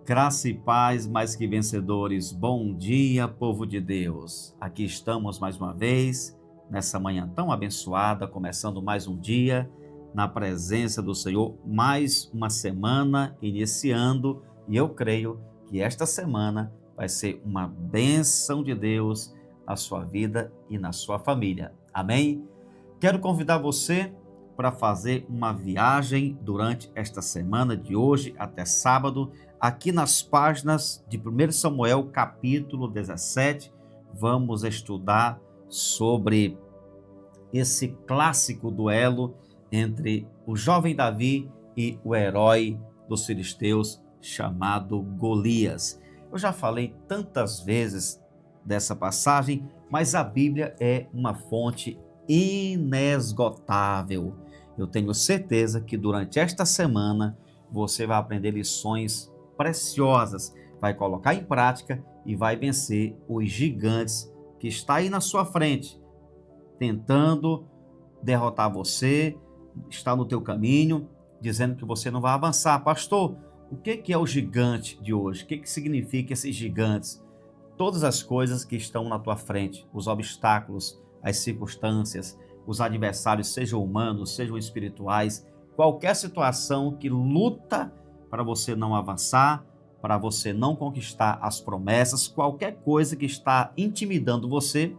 Graça e paz, mais que vencedores. Bom dia, povo de Deus. Aqui estamos mais uma vez, nessa manhã tão abençoada, começando mais um dia na presença do Senhor, mais uma semana iniciando, e eu creio que esta semana vai ser uma bênção de Deus na sua vida e na sua família. Amém? Quero convidar você para fazer uma viagem durante esta semana de hoje até sábado, aqui nas páginas de 1 Samuel, capítulo 17, vamos estudar sobre esse clássico duelo entre o jovem Davi e o herói dos filisteus chamado Golias. Eu já falei tantas vezes dessa passagem, mas a Bíblia é uma fonte inesgotável. Eu tenho certeza que durante esta semana você vai aprender lições preciosas, vai colocar em prática e vai vencer os gigantes que está aí na sua frente, tentando derrotar você, está no teu caminho, dizendo que você não vai avançar. Pastor, o que é o gigante de hoje? O que significa esses gigantes? Todas as coisas que estão na tua frente, os obstáculos, as circunstâncias, os adversários, sejam humanos, sejam espirituais, qualquer situação que luta para você não avançar, para você não conquistar as promessas, qualquer coisa que está intimidando você,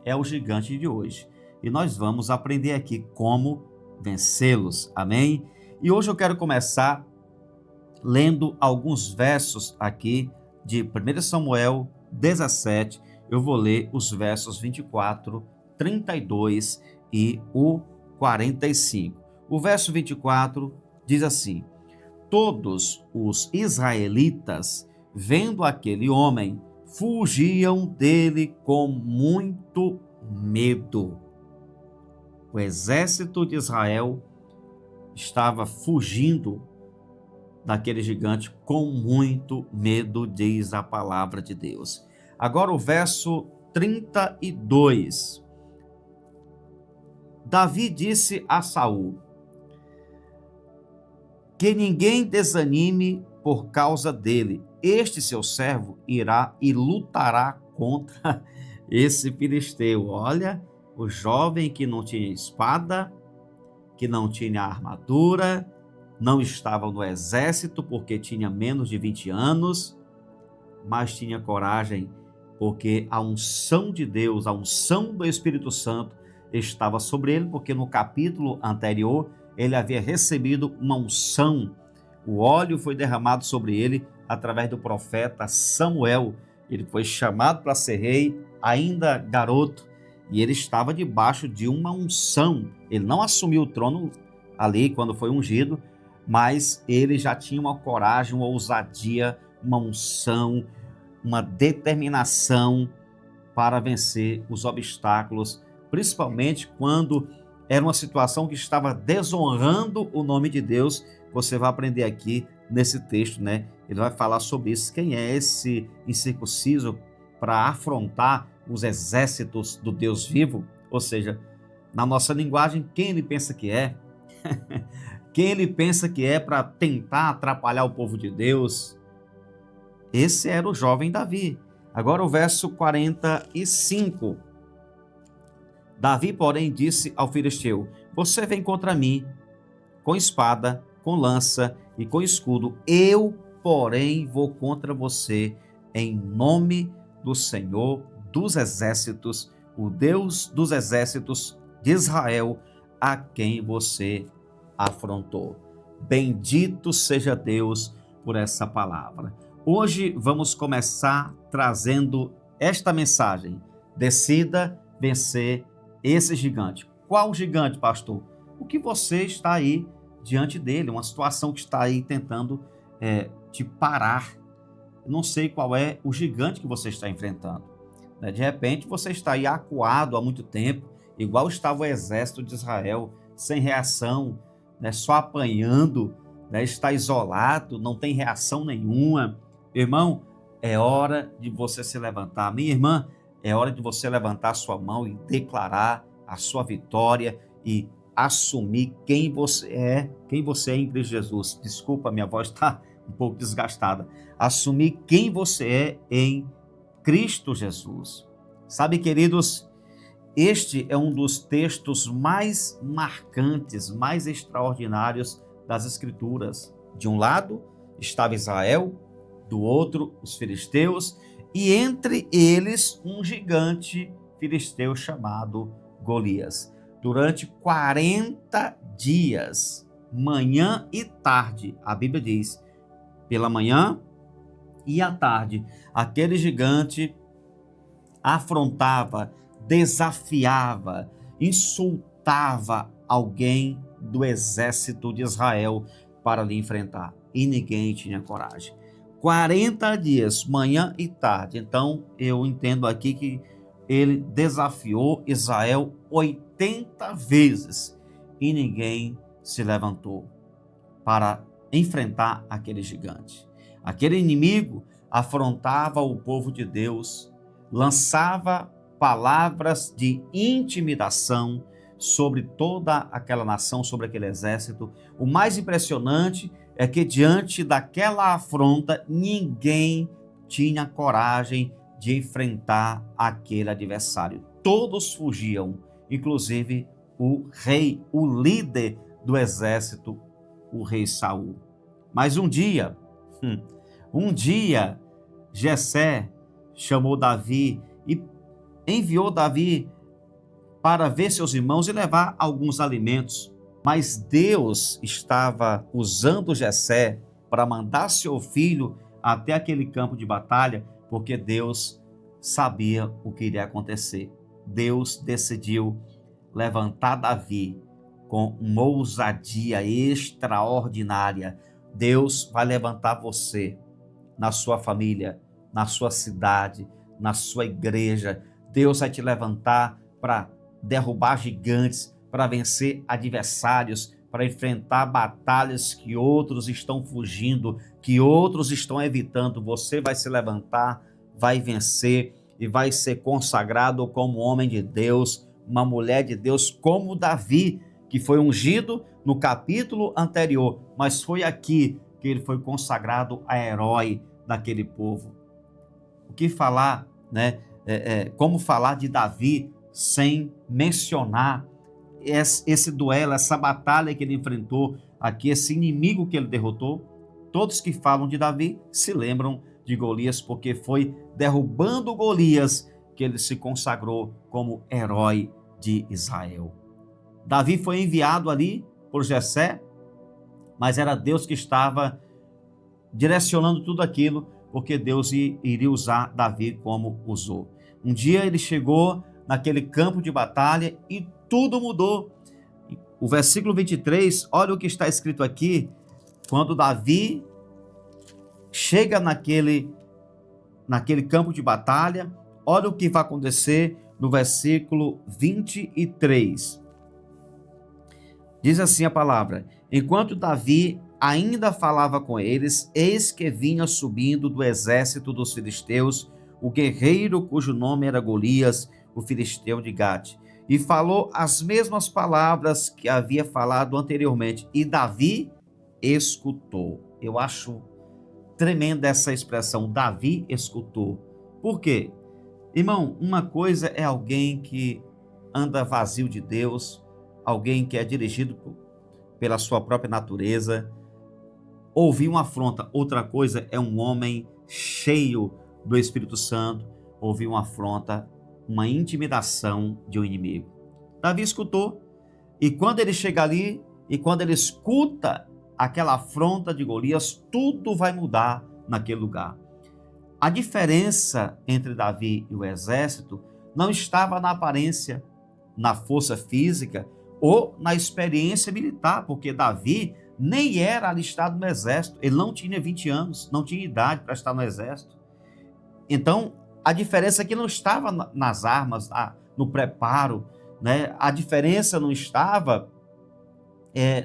é o gigante de hoje. E nós vamos aprender aqui como vencê-los. Amém? E hoje eu quero começar lendo alguns versos aqui de 1 Samuel 17. Eu vou ler os versos 24, 32 e o 45. O verso 24 diz assim: todos os israelitas, vendo aquele homem, fugiam dele com muito medo. O exército de Israel estava fugindo daquele gigante com muito medo, diz a palavra de Deus. Agora o verso 32. Davi disse a Saul: que ninguém desanime por causa dele. Este seu servo irá e lutará contra esse filisteu. Olha, o jovem que não tinha espada, que não tinha armadura, não estava no exército porque tinha menos de 20 anos, mas tinha coragem porque a unção de Deus, a unção do Espírito Santo estava sobre ele, porque no capítulo anterior ele havia recebido uma unção. O óleo foi derramado sobre ele através do profeta Samuel. Ele foi chamado para ser rei ainda garoto e ele estava debaixo de uma unção. Ele não assumiu o trono ali quando foi ungido, mas ele já tinha uma coragem, uma ousadia, uma unção, uma determinação para vencer os obstáculos, principalmente quando era uma situação que estava desonrando o nome de Deus. Você vai aprender aqui nesse texto, né? Ele vai falar sobre isso. Quem é esse incircunciso para afrontar os exércitos do Deus vivo? Ou seja, na nossa linguagem, quem ele pensa que é? Quem ele pensa que é para tentar atrapalhar o povo de Deus? Esse era o jovem Davi. Agora o verso 45. Davi, porém, disse ao filisteu: você vem contra mim com espada, com lança e com escudo. Eu, porém, vou contra você em nome do Senhor dos exércitos, o Deus dos exércitos de Israel, a quem você afrontou. Bendito seja Deus por essa palavra. Hoje vamos começar trazendo esta mensagem: decida vencer esse gigante. Qual gigante, pastor? O que você está aí diante dele, uma situação que está aí tentando te parar. Eu não sei qual é o gigante que você está enfrentando. De repente você está aí acuado há muito tempo, igual estava o exército de Israel, sem reação, só apanhando, está isolado, não tem reação nenhuma. Irmão, é hora de você se levantar. Minha irmã, é hora de você levantar a sua mão e declarar a sua vitória e assumir quem você é em Cristo Jesus. Desculpa, minha voz está um pouco desgastada. Assumir quem você é em Cristo Jesus. Sabe, queridos, este é um dos textos mais marcantes, mais extraordinários das Escrituras. De um lado estava Israel, do outro os filisteus, e entre eles um gigante filisteu chamado Golias. Durante 40 dias, manhã e tarde, a Bíblia diz, pela manhã e à tarde, aquele gigante afrontava, desafiava, insultava alguém do exército de Israel para lhe enfrentar. E ninguém tinha coragem. 40 dias, manhã e tarde. Então, eu entendo aqui que ele desafiou Israel 80 vezes e ninguém se levantou para enfrentar aquele gigante. Aquele inimigo afrontava o povo de Deus, lançava palavras de intimidação sobre toda aquela nação, sobre aquele exército. O mais impressionante é que diante daquela afronta, ninguém tinha coragem de enfrentar aquele adversário. Todos fugiam, inclusive o rei, o líder do exército, o rei Saul. Mas um dia, Jessé chamou Davi e enviou Davi para ver seus irmãos e levar alguns alimentos. Mas Deus estava usando Jessé para mandar seu filho até aquele campo de batalha, porque Deus sabia o que iria acontecer. Deus decidiu levantar Davi com uma ousadia extraordinária. Deus vai levantar você na sua família, na sua cidade, na sua igreja. Deus vai te levantar para derrubar gigantes, para vencer adversários, para enfrentar batalhas que outros estão fugindo, que outros estão evitando. Você vai se levantar, vai vencer e vai ser consagrado como homem de Deus, uma mulher de Deus, como Davi, que foi ungido no capítulo anterior, mas foi aqui que ele foi consagrado a herói daquele povo. O que falar, né? Como falar de Davi sem mencionar esse duelo, essa batalha que ele enfrentou aqui, esse inimigo que ele derrotou? Todos que falam de Davi se lembram de Golias, porque foi derrubando Golias que ele se consagrou como herói de Israel. Davi foi enviado ali por Jessé, mas era Deus que estava direcionando tudo aquilo, porque Deus iria usar Davi como usou. Um dia ele chegou naquele campo de batalha e tudo mudou. O versículo 23, olha o que está escrito aqui, quando Davi chega naquele campo de batalha, olha o que vai acontecer no versículo 23. Diz assim a palavra: enquanto Davi ainda falava com eles, eis que vinha subindo do exército dos filisteus o guerreiro cujo nome era Golias, o filisteu de Gate, e falou as mesmas palavras que havia falado anteriormente, e Davi escutou. Eu acho tremenda essa expressão, Davi escutou. Por quê? Irmão, uma coisa é alguém que anda vazio de Deus, alguém que é dirigido pela sua própria natureza, ouvir uma afronta. Outra coisa é um homem cheio do Espírito Santo, ouvir uma afronta, uma intimidação de um inimigo. Davi escutou, e quando ele chega ali, e quando ele escuta aquela afronta de Golias, tudo vai mudar naquele lugar. A diferença entre Davi e o exército não estava na aparência, na força física ou na experiência militar, porque Davi nem era alistado no exército, ele não tinha 20 anos, não tinha idade para estar no exército. Então, a diferença aqui não estava nas armas, no preparo, né? A diferença não estava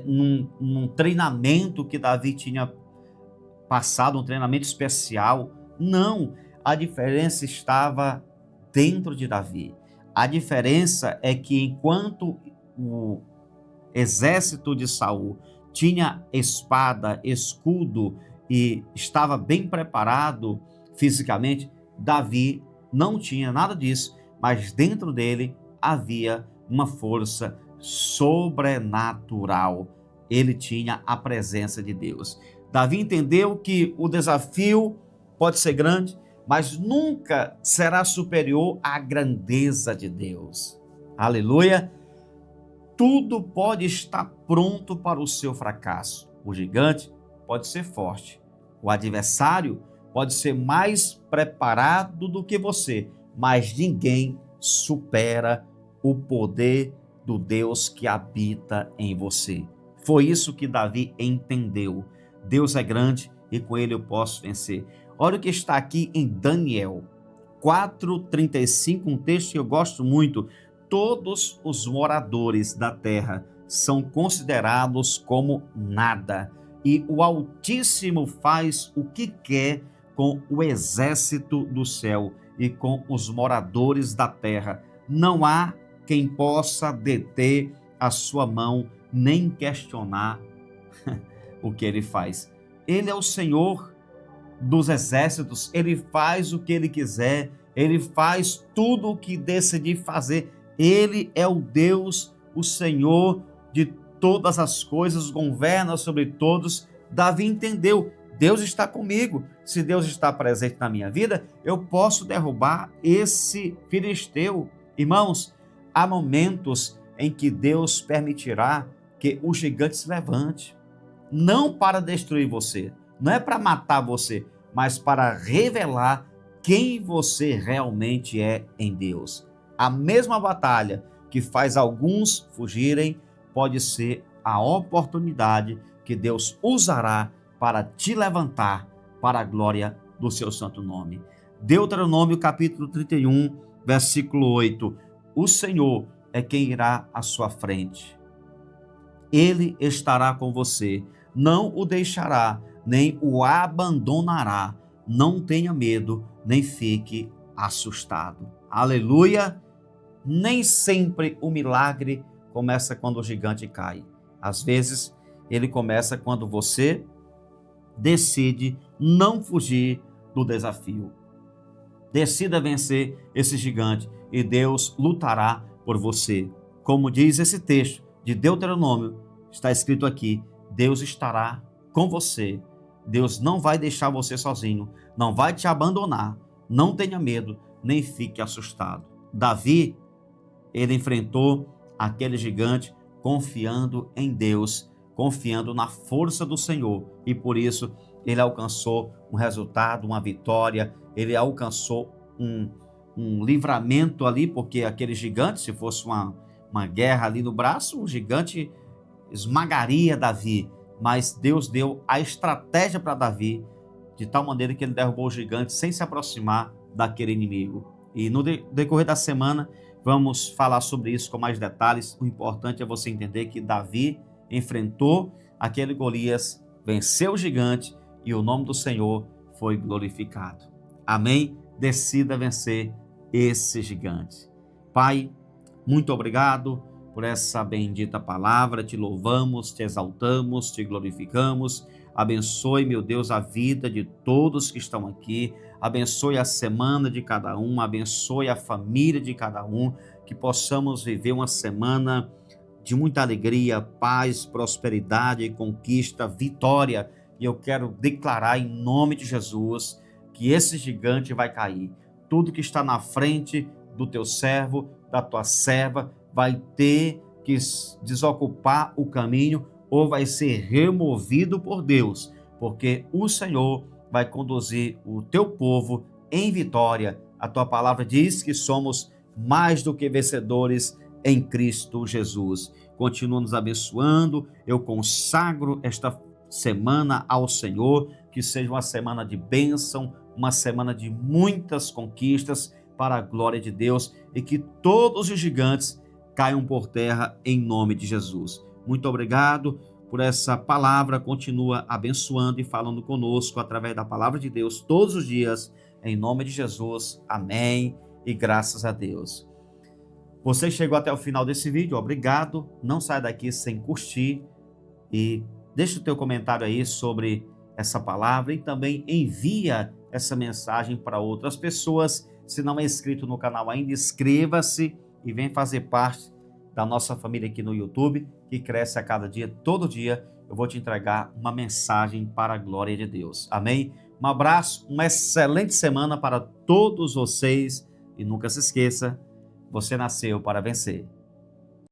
num treinamento que Davi tinha passado, um treinamento especial. Não, a diferença estava dentro de Davi. A diferença é que enquanto o exército de Saul tinha espada, escudo e estava bem preparado fisicamente, Davi não tinha nada disso, mas dentro dele havia uma força sobrenatural. Ele tinha a presença de Deus. Davi entendeu que o desafio pode ser grande, mas nunca será superior à grandeza de Deus. Aleluia! Tudo pode estar pronto para o seu fracasso. O gigante pode ser forte. O adversário pode ser mais preparado do que você, mas ninguém supera o poder do Deus que habita em você. Foi isso que Davi entendeu. Deus é grande e com ele eu posso vencer. Olha o que está aqui em Daniel 4:35, um texto que eu gosto muito. Todos os moradores da terra são considerados como nada, e o Altíssimo faz o que quer com o exército do céu e com os moradores da terra. Não há quem possa deter a sua mão, nem questionar o que ele faz. Ele é o Senhor dos exércitos, ele faz o que ele quiser, ele faz tudo o que decidir fazer. Ele é o Deus, o Senhor de todas as coisas, governa sobre todos. Davi entendeu, Deus está comigo. Se Deus está presente na minha vida, eu posso derrubar esse filisteu. Irmãos, há momentos em que Deus permitirá que o gigante se levante, não para destruir você, não é para matar você, mas para revelar quem você realmente é em Deus. A mesma batalha que faz alguns fugirem pode ser a oportunidade que Deus usará para te levantar para a glória do seu santo nome. Deuteronômio capítulo 31, versículo 8. O Senhor é quem irá à sua frente. Ele estará com você, não o deixará, nem o abandonará. Não tenha medo, nem fique assustado. Aleluia! Nem sempre o milagre começa quando o gigante cai. Às vezes, ele começa quando você decide não fugir do desafio. Decida vencer esse gigante e Deus lutará por você. Como diz esse texto de Deuteronômio, está escrito aqui: Deus estará com você. Deus não vai deixar você sozinho, não vai te abandonar. Não tenha medo, nem fique assustado. Davi, ele enfrentou aquele gigante confiando em Deus, confiando na força do Senhor, e por isso ele alcançou um resultado, uma vitória, ele alcançou um livramento ali, porque aquele gigante, se fosse uma guerra ali no braço, o gigante esmagaria Davi, mas Deus deu a estratégia para Davi, de tal maneira que ele derrubou o gigante sem se aproximar daquele inimigo. E no decorrer da semana, vamos falar sobre isso com mais detalhes. O importante é você entender que Davi enfrentou aquele Golias, venceu o gigante e o nome do Senhor foi glorificado. Amém? Decida vencer esse gigante. Pai, muito obrigado por essa bendita palavra. Te louvamos, te exaltamos, te glorificamos. Abençoe, meu Deus, a vida de todos que estão aqui. Abençoe a semana de cada um, abençoe a família de cada um, que possamos viver uma semana de muita alegria, paz, prosperidade, conquista, vitória. E eu quero declarar em nome de Jesus que esse gigante vai cair. Tudo que está na frente do teu servo, da tua serva, vai ter que desocupar o caminho ou vai ser removido por Deus, porque o Senhor vai conduzir o teu povo em vitória. A tua palavra diz que somos mais do que vencedores em Cristo Jesus. Continua nos abençoando. Eu consagro esta semana ao Senhor, que seja uma semana de bênção, uma semana de muitas conquistas para a glória de Deus e que todos os gigantes caiam por terra em nome de Jesus. Muito obrigado por essa palavra. Continua abençoando e falando conosco através da palavra de Deus todos os dias, em nome de Jesus. Amém e graças a Deus. Você chegou até o final desse vídeo, obrigado. Não saia daqui sem curtir e deixa o teu comentário aí sobre essa palavra e também envia essa mensagem para outras pessoas. Se não é inscrito no canal ainda, inscreva-se e vem fazer parte da nossa família aqui no YouTube, que cresce a cada dia. Todo dia eu vou te entregar uma mensagem para a glória de Deus. Amém? Um abraço, uma excelente semana para todos vocês e nunca se esqueça, você nasceu para vencer.